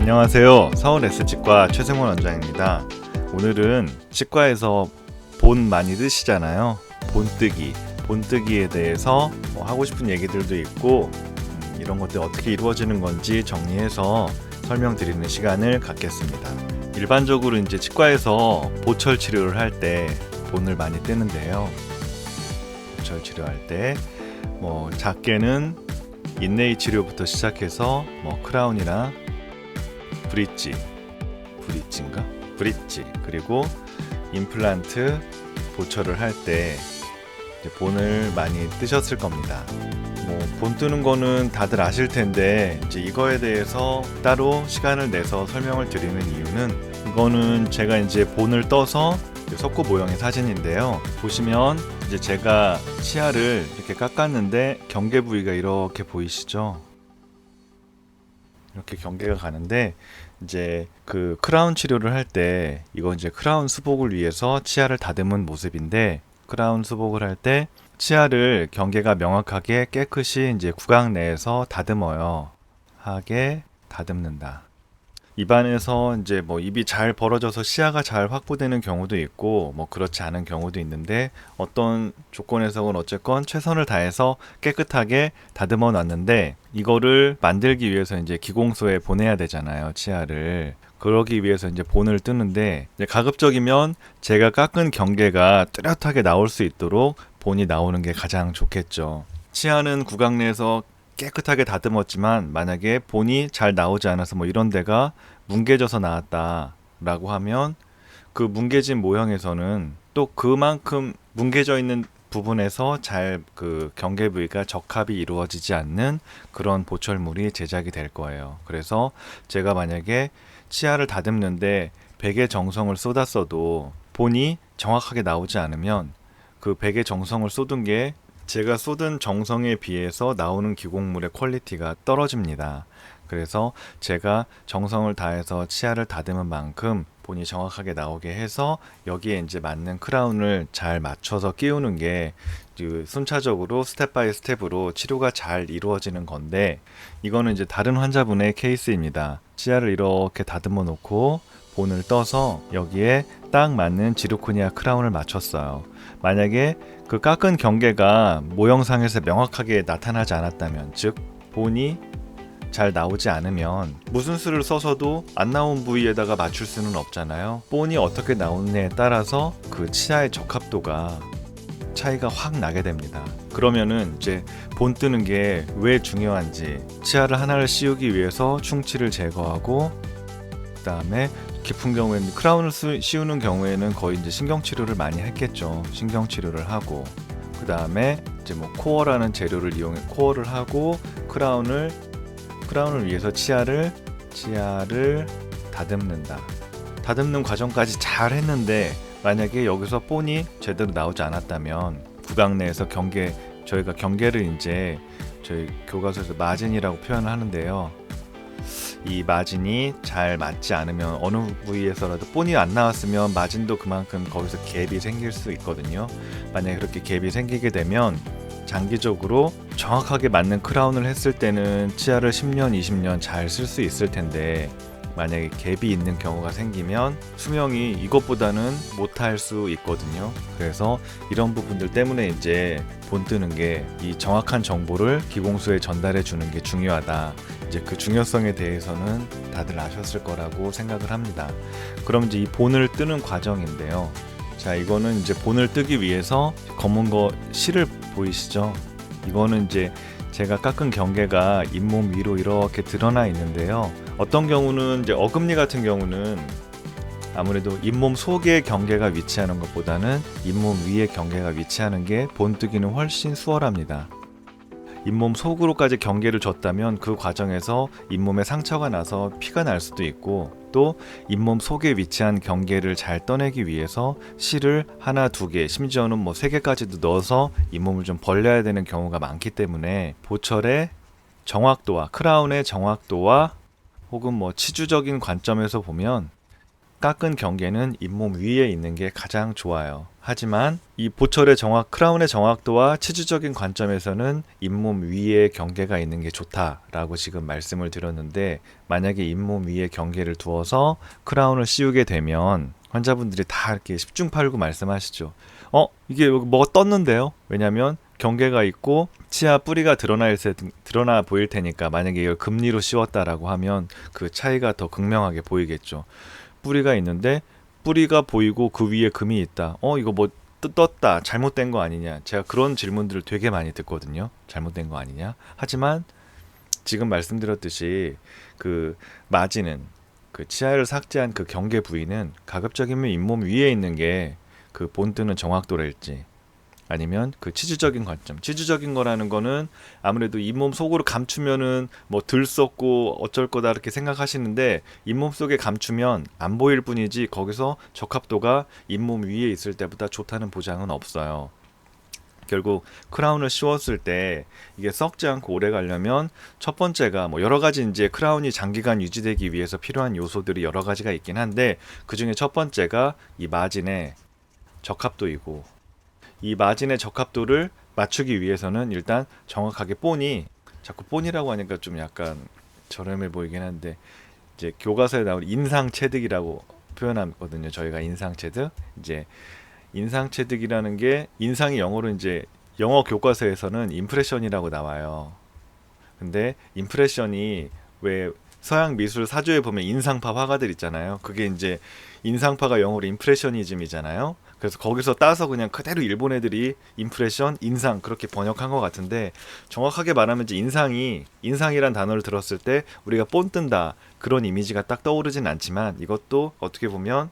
안녕하세요. 서울 S치과 최승원 원장입니다. 오늘은 치과에서 본 많이 뜨시잖아요. 본뜨기에 대해서 하고 싶은 얘기들도 있고 이런 것들 어떻게 이루어지는 건지 정리해서 설명드리는 시간을 갖겠습니다. 일반적으로 이제 치과에서 보철 치료를 할 때 본을 많이 뜨는데요. 보철 치료할 때 작게는 인레이 치료부터 시작해서 크라운이나 브릿지 그리고 임플란트 보철을 할 때 본을 많이 뜨셨을 겁니다. 본 뜨는 거는 다들 아실 텐데 이제 이거에 대해서 따로 시간을 내서 설명을 드리는 이유는 이거는 제가 이제 본을 떠서 석고 모형의 사진인데요. 보시면 이제 제가 치아를 이렇게 깎았는데 경계 부위가 이렇게 보이시죠? 이렇게 경계가 가는데 이제 그 크라운 치료를 할 때 이건 이제 크라운 수복을 위해서 치아를 다듬은 모습인데 크라운 수복을 할 때 치아를 경계가 명확하게 깨끗이 이제 구강 내에서 다듬어요. 하게 다듬는다. 입안에서 이제 입이 잘 벌어져서 시야가 잘 확보되는 경우도 있고 그렇지 않은 경우도 있는데 어떤 조건에서는 어쨌건 최선을 다해서 깨끗하게 다듬어 놨는데 이거를 만들기 위해서 이제 기공소에 보내야 되잖아요, 치아를. 그러기 위해서 이제 본을 뜨는데 이제 가급적이면 제가 깎은 경계가 뚜렷하게 나올 수 있도록 본이 나오는 게 가장 좋겠죠. 치아는 구강 내에서 깨끗하게 다듬었지만 만약에 본이 잘 나오지 않아서 이런 데가 뭉개져서 나왔다라고 하면 그 뭉개진 모형에서는 또 그만큼 뭉개져 있는 부분에서 잘 그 경계 부위가 적합이 이루어지지 않는 그런 보철물이 제작이 될 거예요. 그래서 제가 만약에 치아를 다듬는데 100의 정성을 쏟았어도 본이 정확하게 나오지 않으면 그 100의 정성을 쏟은 게 제가 쏟은 정성에 비해서 나오는 기공물의 퀄리티가 떨어집니다. 그래서 제가 정성을 다해서 치아를 다듬은 만큼 본이 정확하게 나오게 해서 여기에 이제 맞는 크라운을 잘 맞춰서 끼우는 게 순차적으로 스텝 바이 스텝으로 치료가 잘 이루어지는 건데 이거는 이제 다른 환자분의 케이스입니다. 치아를 이렇게 다듬어 놓고 본을 떠서 여기에 딱 맞는 지르코니아 크라운을 맞췄어요. 만약에 그 깎은 경계가 모형상에서 명확하게 나타나지 않았다면, 즉 본이 잘 나오지 않으면 무슨 수를 써서도 안 나온 부위에다가 맞출 수는 없잖아요. 본이 어떻게 나오느냐에 따라서 그 치아의 적합도가 차이가 확 나게 됩니다. 그러면은 이제 본 뜨는 게 왜 중요한지, 치아를 하나를 씌우기 위해서 충치를 제거하고 그 다음에 깊은 경우에는 크라운을 씌우는 경우에는 거의 이제 신경치료를 많이 했겠죠. 신경치료를 하고 그 다음에 이제 코어라는 재료를 이용해 코어를 하고 크라운을 위해서 치아를 다듬는다. 다듬는 과정까지 잘 했는데 만약에 여기서 본이 제대로 나오지 않았다면 구강 내에서 저희가 경계를 이제 저희 교과서에서 마진이라고 표현을 하는데요. 이 마진이 잘 맞지 않으면 어느 부위에서라도 본이 안 나왔으면 마진도 그만큼 거기서 갭이 생길 수 있거든요. 만약에 그렇게 갭이 생기게 되면 장기적으로 정확하게 맞는 크라운을 했을 때는 치아를 10년, 20년 잘 쓸 수 있을 텐데 만약에 갭이 있는 경우가 생기면 수명이 이것보다는 못할 수 있거든요. 그래서 이런 부분들 때문에 이제 본 뜨는 게 이 정확한 정보를 기공소에 전달해 주는 게 중요하다. 이제 그 중요성에 대해서는 다들 아셨을 거라고 생각을 합니다. 그럼 이제 이 본을 뜨는 과정인데요. 자, 이거는 이제 본을 뜨기 위해서 검은 거 실을 보이시죠? 이거는 이제 제가 깎은 경계가 잇몸 위로 이렇게 드러나 있는데요. 어떤 경우는 이제 어금니 같은 경우는 아무래도 잇몸 속에 경계가 위치하는 것보다는 잇몸 위에 경계가 위치하는 게 본뜨기는 훨씬 수월합니다. 잇몸 속으로까지 경계를 줬다면 그 과정에서 잇몸에 상처가 나서 피가 날 수도 있고 또 잇몸 속에 위치한 경계를 잘 떠내기 위해서 실을 하나, 두 개, 심지어는 3개까지도 넣어서 잇몸을 좀 벌려야 되는 경우가 많기 때문에 보철의 정확도와 크라운의 정확도와 혹은 치주적인 관점에서 보면 깎은 경계는 잇몸 위에 있는 게 가장 좋아요. 하지만 이 보철의 크라운의 정확도와 치주적인 관점에서는 잇몸 위에 경계가 있는 게 좋다라고 지금 말씀을 드렸는데, 만약에 잇몸 위에 경계를 두어서 크라운을 씌우게 되면 환자분들이 다 이렇게 십중팔구 말씀하시죠. 이게 여기 뭐가 떴는데요? 왜냐면 경계가 있고 치아 뿌리가 드러나 보일 테니까, 만약에 이걸 금리로 씌웠다라고 하면 그 차이가 더 극명하게 보이겠죠. 뿌리가 있는데 뿌리가 보이고 그 위에 금이 있다. 이거 뭐 떴다. 잘못된 거 아니냐. 제가 그런 질문들을 되게 많이 듣거든요. 잘못된 거 아니냐. 하지만 지금 말씀드렸듯이 그 마진은, 그 치아를 삭제한 그 경계 부위는 가급적이면 잇몸 위에 있는 게 그 본뜨는 정확도랄지, 아니면 그 치주적인 관점, 치주적인 거라는 거는 아무래도 잇몸 속으로 감추면은 뭐 들썩고 어쩔 거다 이렇게 생각하시는데, 잇몸 속에 감추면 안 보일 뿐이지 거기서 적합도가 잇몸 위에 있을 때보다 좋다는 보장은 없어요. 결국 크라운을 씌웠을 때 이게 썩지 않고 오래 가려면 첫 번째가 뭐 여러 가지, 이제 크라운이 장기간 유지되기 위해서 필요한 요소들이 여러 가지가 있긴 한데, 그 중에 첫 번째가 이 마진의 적합도이고, 이 마진의 적합도를 맞추기 위해서는 일단 정확하게 자꾸 본이라고 하니까 좀 약간 저렴해 보이긴 한데, 이제 교과서에 나오는 인상체득이라고 표현하거든요. 저희가 인상체득, 이제 인상체득이라는 게, 인상이 영어로 이제 영어 교과서에서는 임프레션이라고 나와요. 근데 임프레션이, 왜 서양 미술 사조에 보면 인상파 화가들 있잖아요. 그게 이제 인상파가 영어로 임프레셔니즘이잖아요. 그래서 거기서 따서 그냥 그대로 일본 애들이 임프레션, 인상 그렇게 번역한 것 같은데, 정확하게 말하면 이제 인상이란 단어를 들었을 때 우리가 본 뜬다 그런 이미지가 딱 떠오르진 않지만, 이것도 어떻게 보면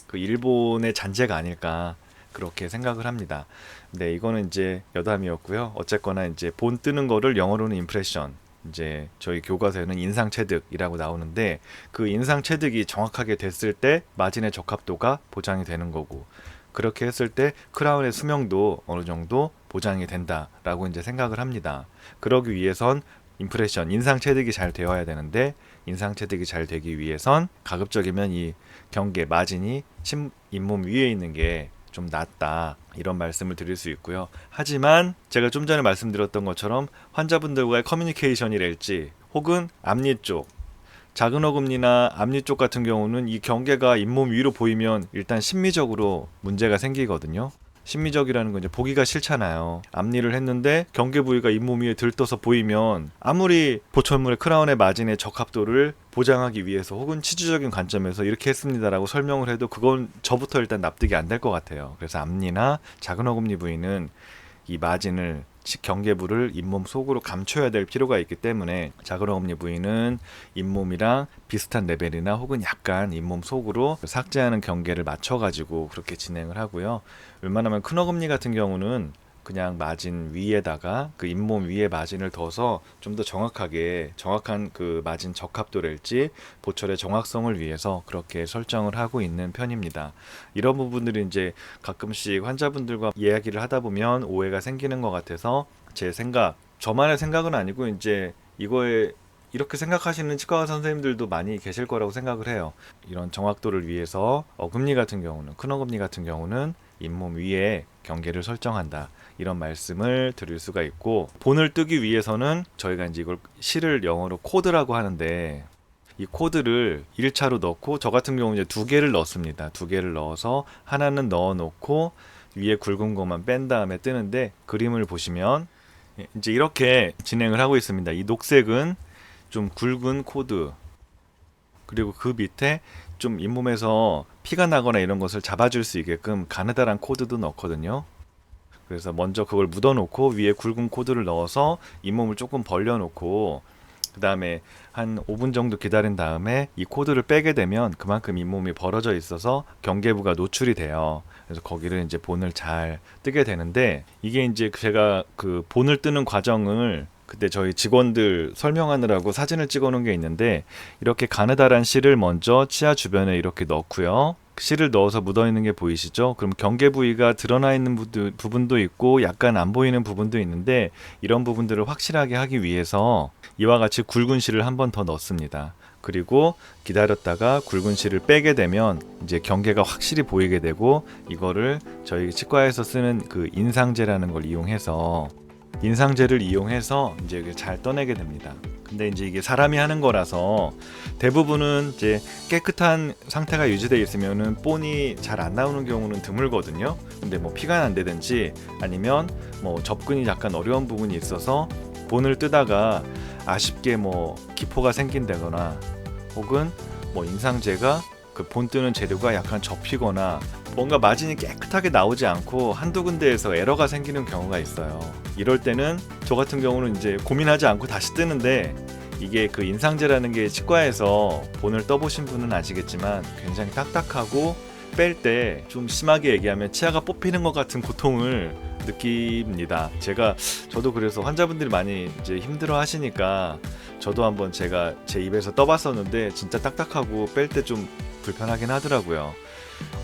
그 일본의 잔재가 아닐까 그렇게 생각을 합니다. 네, 이거는 이제 여담이었고요. 어쨌거나 이제 본 뜨는 거를 영어로는 임프레션, 이제 저희 교과서에는 인상체득이라고 나오는데, 그 인상체득이 정확하게 됐을 때 마진의 적합도가 보장이 되는 거고, 그렇게 했을 때 크라운의 수명도 어느 정도 보장이 된다라고 이제 생각을 합니다. 그러기 위해선 인상체득이 잘 되어야 되는데, 인상체득이 잘 되기 위해선 가급적이면 이 경계, 마진이 잇몸 위에 있는 게 좀 낫다, 이런 말씀을 드릴 수 있고요. 하지만 제가 좀 전에 말씀드렸던 것처럼 환자분들과의 커뮤니케이션이랄지, 혹은 앞니 쪽, 작은 어금니나 앞니 쪽 같은 경우는 이 경계가 잇몸 위로 보이면 일단 심미적으로 문제가 생기거든요. 심미적이라는 건 이제 보기가 싫잖아요. 앞니를 했는데 경계 부위가 잇몸 위에 들떠서 보이면, 아무리 보철물의 크라운의 마진의 적합도를 보장하기 위해서 혹은 치주적인 관점에서 이렇게 했습니다라고 설명을 해도 그건 저부터 일단 납득이 안 될 것 같아요. 그래서 앞니나 작은 어금니 부위는 이 마진을, 경계부를 잇몸 속으로 감춰야 될 필요가 있기 때문에, 작은 어금니 부위는 잇몸이랑 비슷한 레벨이나 혹은 약간 잇몸 속으로 삭제하는 경계를 맞춰가지고 그렇게 진행을 하고요. 웬만하면 큰 어금니 같은 경우는 그냥 마진 위에다가 그 잇몸 위에 마진을 둬서 좀 더 정확한 그 마진 적합도랄지 보철의 정확성을 위해서 그렇게 설정을 하고 있는 편입니다. 이런 부분들이 이제 가끔씩 환자분들과 이야기를 하다 보면 오해가 생기는 것 같아서, 저만의 생각은 아니고 이제 이거에 이렇게 생각하시는 치과 선생님들도 많이 계실 거라고 생각을 해요. 이런 정확도를 위해서 큰 어금니 같은 경우는 잇몸 위에 경계를 설정한다, 이런 말씀을 드릴 수가 있고, 본을 뜨기 위해서는 저희가 이제 이걸 실을 영어로 코드라고 하는데, 이 코드를 1차로 넣고, 저 같은 경우 이제 2개를 넣습니다. 2개를 넣어서 하나는 넣어 놓고 위에 굵은 것만 뺀 다음에 뜨는데, 그림을 보시면 이제 이렇게 진행을 하고 있습니다. 이 녹색은 좀 굵은 코드, 그리고 그 밑에 좀 잇몸에서 피가 나거나 이런 것을 잡아줄 수 있게끔 가느다란 코드도 넣거든요. 그래서 먼저 그걸 묻어놓고 위에 굵은 코드를 넣어서 잇몸을 조금 벌려놓고, 그 다음에 한 5분 정도 기다린 다음에 이 코드를 빼게 되면 그만큼 잇몸이 벌어져 있어서 경계부가 노출이 돼요. 그래서 거기를 이제 본을 잘 뜨게 되는데, 이게 이제 제가 그 본을 뜨는 과정을 그때 저희 직원들 설명하느라고 사진을 찍어 놓은 게 있는데, 이렇게 가느다란 실을 먼저 치아 주변에 이렇게 넣고요. 실을 넣어서 묻어있는 게 보이시죠? 그럼 경계 부위가 드러나 있는 부분도 있고 약간 안 보이는 부분도 있는데, 이런 부분들을 확실하게 하기 위해서 이와 같이 굵은 실을 한 번 더 넣습니다. 그리고 기다렸다가 굵은 실을 빼게 되면 이제 경계가 확실히 보이게 되고, 이거를 저희 치과에서 쓰는 그 인상제라는 걸 이용해서 이제 잘 떠내게 됩니다. 근데 이제 이게 사람이 하는 거라서 대부분은 이제 깨끗한 상태가 유지되어 있으면은 본이 잘 안 나오는 경우는 드물거든요. 근데 뭐 피가 난다든지 아니면 뭐 접근이 약간 어려운 부분이 있어서 본을 뜨다가 아쉽게 뭐 기포가 생긴다거나, 혹은 뭐 인상제가 그 본 뜨는 재료가 약간 접히거나 뭔가 마진이 깨끗하게 나오지 않고 한두 군데에서 에러가 생기는 경우가 있어요. 이럴 때는 저 같은 경우는 이제 고민하지 않고 다시 뜨는데, 이게 그 인상제라는 게 치과에서 본을 떠보신 분은 아시겠지만 굉장히 딱딱하고 뺄 때 좀 심하게 얘기하면 치아가 뽑히는 것 같은 고통을 느낍니다. 저도 그래서 환자분들이 많이 이제 힘들어 하시니까 저도 한번 제가 제 입에서 떠봤었는데 진짜 딱딱하고 뺄 때 좀 불편하긴 하더라고요.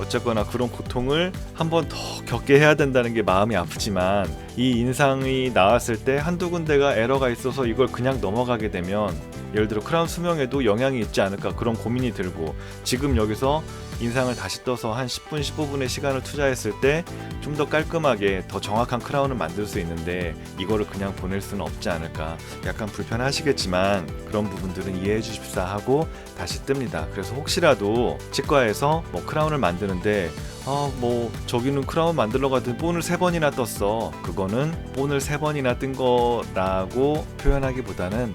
어쨌거나 그런 고통을 한 번 더 겪게 해야 된다는 게 마음이 아프지만, 이 인상이 나왔을 때 한두 군데가 에러가 있어서 이걸 그냥 넘어가게 되면 예를 들어 크라운 수명에도 영향이 있지 않을까, 그런 고민이 들고, 지금 여기서 인상을 다시 떠서 한 10분 15분의 시간을 투자했을 때 좀 더 깔끔하게 더 정확한 크라운을 만들 수 있는데 이거를 그냥 보낼 수는 없지 않을까, 약간 불편하시겠지만 그런 부분들은 이해해 주십사 하고 다시 뜹니다. 그래서 혹시라도 치과에서 뭐 크라운을 만드는데 뭐 저기는 크라운 만들러 가더니 본을 3번이나 떴어, 그거는 본을 3번이나 뜬 거라고 표현하기보다는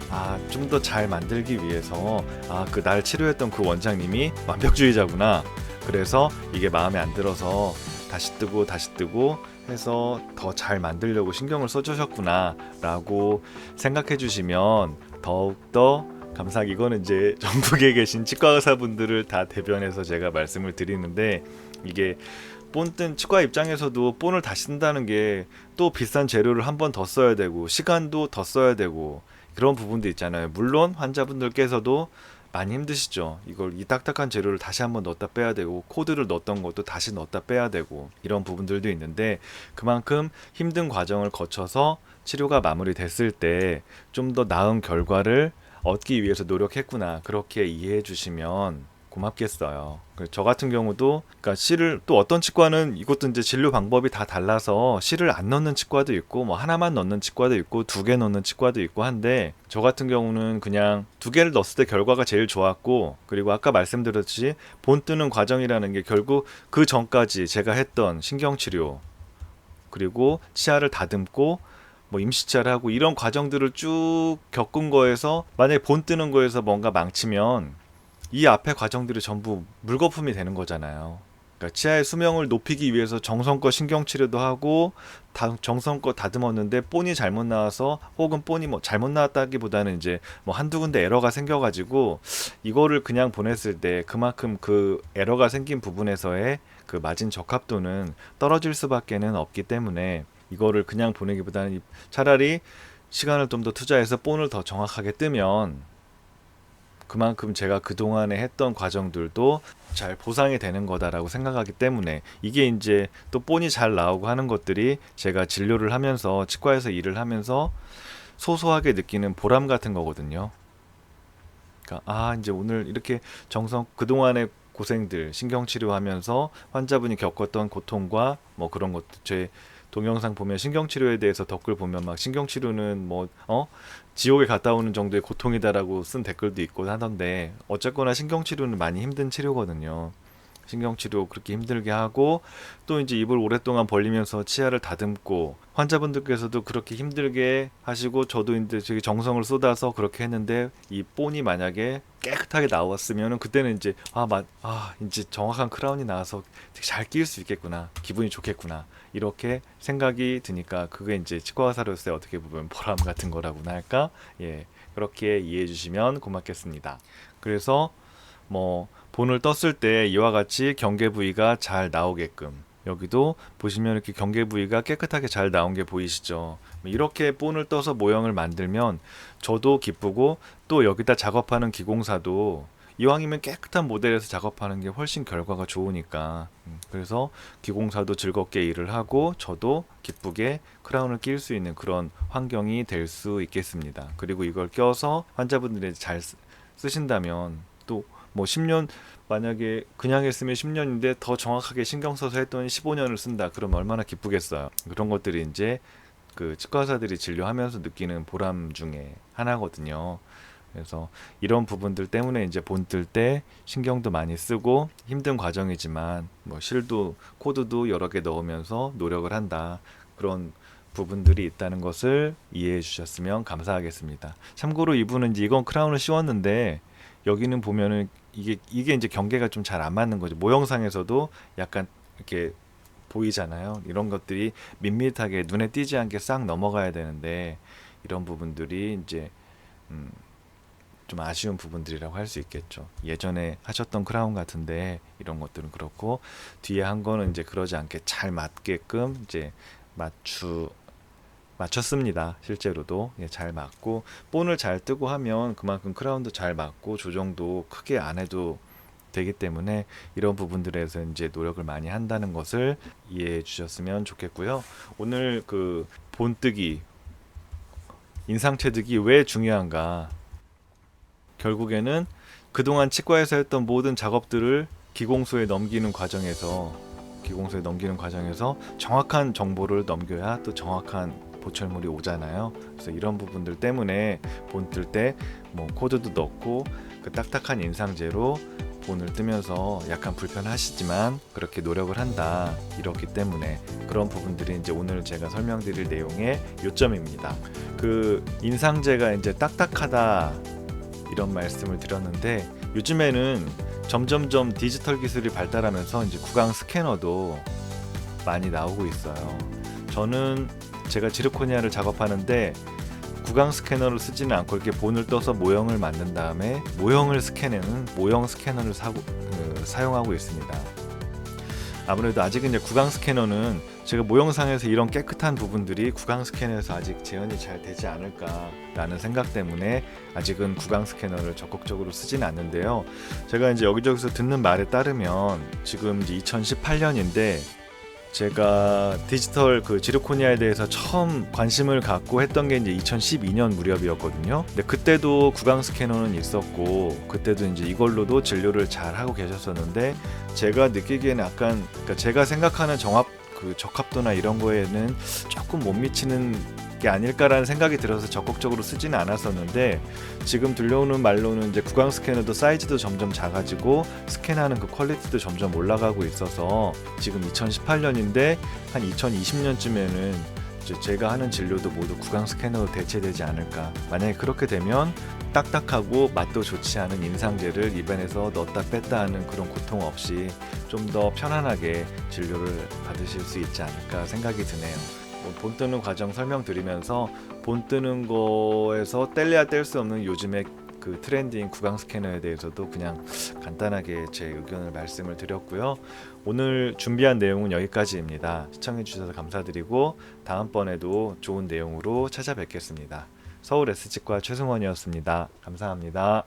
좀 더 잘 만들기 위해서 그 날 치료했던 그 원장님이 완벽주의자구나, 그래서 이게 마음에 안 들어서 다시 뜨고 해서 더 잘 만들려고 신경을 써주셨구나 라고 생각해 주시면 더욱더 감사하게, 이거는 이제 전국에 계신 치과 의사분들을 다 대변해서 제가 말씀을 드리는데, 이게 본 뜬 치과 입장에서도 본을 다시 뜬다는 게 또 비싼 재료를 한 번 더 써야 되고 시간도 더 써야 되고 그런 부분도 있잖아요. 물론 환자분들께서도 많이 힘드시죠. 이 딱딱한 재료를 다시 한번 넣었다 빼야 되고, 코드를 넣었던 것도 다시 넣었다 빼야 되고, 이런 부분들도 있는데, 그만큼 힘든 과정을 거쳐서 치료가 마무리됐을 때 좀 더 나은 결과를 얻기 위해서 노력했구나, 그렇게 이해해 주시면 고맙겠어요. 저 같은 경우도, 그러니까 실을, 또 어떤 치과는 이것도 이제 진료 방법이 다 달라서 실을 안 넣는 치과도 있고 뭐 하나만 넣는 치과도 있고 2개 넣는 치과도 있고 한데, 저 같은 경우는 그냥 2개를 넣었을 때 결과가 제일 좋았고, 그리고 아까 말씀드렸듯이 본 뜨는 과정이라는 게 결국 그 전까지 제가 했던 신경치료, 그리고 치아를 다듬고 뭐 임시치아를 하고 이런 과정들을 쭉 겪은 거에서, 만약에 본 뜨는 거에서 뭔가 망치면 이 앞에 과정들이 전부 물거품이 되는 거잖아요. 그러니까 치아의 수명을 높이기 위해서 정성껏 신경치료도 하고 정성껏 다듬었는데 본이 잘못 나와서, 혹은 본이 뭐 잘못 나왔다기보다는 이제 뭐 한두 군데 에러가 생겨가지고 이거를 그냥 보냈을 때 그만큼 그 에러가 생긴 부분에서의 그 마진 적합도는 떨어질 수밖에는 없기 때문에, 이거를 그냥 보내기보다는 차라리 시간을 좀 더 투자해서 본을 더 정확하게 뜨면 그만큼 제가 그동안에 했던 과정들도 잘 보상이 되는 거다라고 생각하기 때문에, 이게 이제 또 본이 잘 나오고 하는 것들이 제가 진료를 하면서 치과에서 일을 하면서 소소하게 느끼는 보람 같은 거거든요. 그러니까 이제 오늘 이렇게 그동안의 고생들, 신경치료하면서 환자분이 겪었던 고통과 뭐 그런 것들, 제 동영상 보면 신경치료에 대해서 댓글 보면 막 신경치료는 뭐 지옥에 갔다 오는 정도의 고통이다라고 쓴 댓글도 있고 하던데, 어쨌거나 신경치료는 많이 힘든 치료거든요. 신경치료 그렇게 힘들게 하고, 또 이제 입을 오랫동안 벌리면서 치아를 다듬고, 환자분들께서도 그렇게 힘들게 하시고 저도 이제 되게 정성을 쏟아서 그렇게 했는데, 이 본이 만약에 깨끗하게 나왔으면은 그때는 이제 이제 정확한 크라운이 나와서 되게 잘 끼울 수 있겠구나, 기분이 좋겠구나, 이렇게 생각이 드니까 그게 이제 치과 의사로서의 어떻게 보면 보람 같은 거라고나 할까, 그렇게 이해해 주시면 고맙겠습니다. 그래서 뭐 본을 떴을 때 이와 같이 경계 부위가 잘 나오게끔, 여기도 보시면 이렇게 경계 부위가 깨끗하게 잘 나온 게 보이시죠? 이렇게 본을 떠서 모형을 만들면 저도 기쁘고, 또 여기다 작업하는 기공사도 이왕이면 깨끗한 모델에서 작업하는 게 훨씬 결과가 좋으니까, 그래서 기공사도 즐겁게 일을 하고 저도 기쁘게 크라운을 끼울 수 있는 그런 환경이 될 수 있겠습니다. 그리고 이걸 껴서 환자분들이 쓰신다면 또 뭐 10년 만약에 그냥 했으면 10년인데 더 정확하게 신경 써서 했더니 15년을 쓴다. 그러면 얼마나 기쁘겠어요. 그런 것들이 이제 그 치과 의사들이 진료하면서 느끼는 보람 중에 하나거든요. 그래서 이런 부분들 때문에 이제 본 뜰 때 신경도 많이 쓰고 힘든 과정이지만 뭐 실도 코드도 여러 개 넣으면서 노력을 한다. 그런 부분들이 있다는 것을 이해해 주셨으면 감사하겠습니다. 참고로 이분은 이제 이건 크라운을 씌웠는데 여기는 보면은 이게 이제 경계가 좀 잘 안 맞는 거죠. 모형상에서도 약간 이렇게 보이잖아요. 이런 것들이 밋밋하게 눈에 띄지 않게 싹 넘어가야 되는데 이런 부분들이 이제 음, 좀 아쉬운 부분들이라고 할 수 있겠죠. 예전에 하셨던 크라운 같은데 이런 것들은 그렇고 뒤에 한 거는 이제 그러지 않게 잘 맞게끔 이제 맞췄습니다. 실제로도 예, 잘 맞고 본을 잘 뜨고 하면 그만큼 크라운도 잘 맞고 조정도 크게 안 해도 되기 때문에 이런 부분들에서 이제 노력을 많이 한다는 것을 이해해 주셨으면 좋겠고요. 오늘 그 본뜨기, 인상체득이 왜 중요한가? 결국에는 그동안 치과에서 했던 모든 작업들을 기공소에 넘기는 과정에서 정확한 정보를 넘겨야 또 정확한 보철물이 오잖아요. 그래서 이런 부분들 때문에 본 뜰 때 뭐 코드도 넣고 그 딱딱한 인상제로 본을 뜨면서 약간 불편하시지만 그렇게 노력을 한다. 이렇기 때문에 그런 부분들이 이제 오늘 제가 설명드릴 내용의 요점입니다. 그 인상제가 이제 딱딱하다 이런 말씀을 드렸는데 요즘에는 점점점 디지털 기술이 발달하면서 이제 구강 스캐너도 많이 나오고 있어요. 저는 제가 지르코니아를 작업하는데 구강 스캐너를 쓰지는 않고 이렇게 본을 떠서 모형을 만든 다음에 모형을 스캔하는 모형 스캐너를 사용하고 있습니다. 아무래도 아직은 이제 구강 스캐너는 제가 모형상에서 이런 깨끗한 부분들이 구강 스캐너에서 아직 재현이 잘 되지 않을까라는 생각 때문에 아직은 구강 스캐너를 적극적으로 쓰지는 않는데요. 제가 이제 여기저기서 듣는 말에 따르면 지금 이제 2018년인데 제가 디지털 그 지르코니아에 대해서 처음 관심을 갖고 했던 게 이제 2012년 무렵이었거든요. 근데 그때도 구강 스캐너는 있었고 그때도 이제 이걸로도 진료를 잘 하고 계셨었는데 제가 느끼기에는 약간 그러니까 제가 생각하는 적합도나 이런 거에는 조금 못 미치는 게 아닐까라는 생각이 들어서 적극적으로 쓰지는 않았었는데 지금 들려오는 말로는 이제 구강 스캐너도 사이즈도 점점 작아지고 스캔하는 그 퀄리티도 점점 올라가고 있어서 지금 2018년인데 한 2020년쯤에는 이제 제가 하는 진료도 모두 구강 스캐너로 대체되지 않을까. 만약에 그렇게 되면 딱딱하고 맛도 좋지 않은 인상제를 입안에서 넣었다 뺐다 하는 그런 고통 없이 좀 더 편안하게 진료를 받으실 수 있지 않을까 생각이 드네요. 본 뜨는 과정 설명드리면서 본 뜨는 거에서 뗄래야 뗄 수 없는 요즘의 그 트렌드인 구강 스캐너에 대해서도 그냥 간단하게 제 의견을 말씀을 드렸고요. 오늘 준비한 내용은 여기까지입니다. 시청해 주셔서 감사드리고 다음번에도 좋은 내용으로 찾아뵙겠습니다. 서울 S치과 최승원이었습니다. 감사합니다.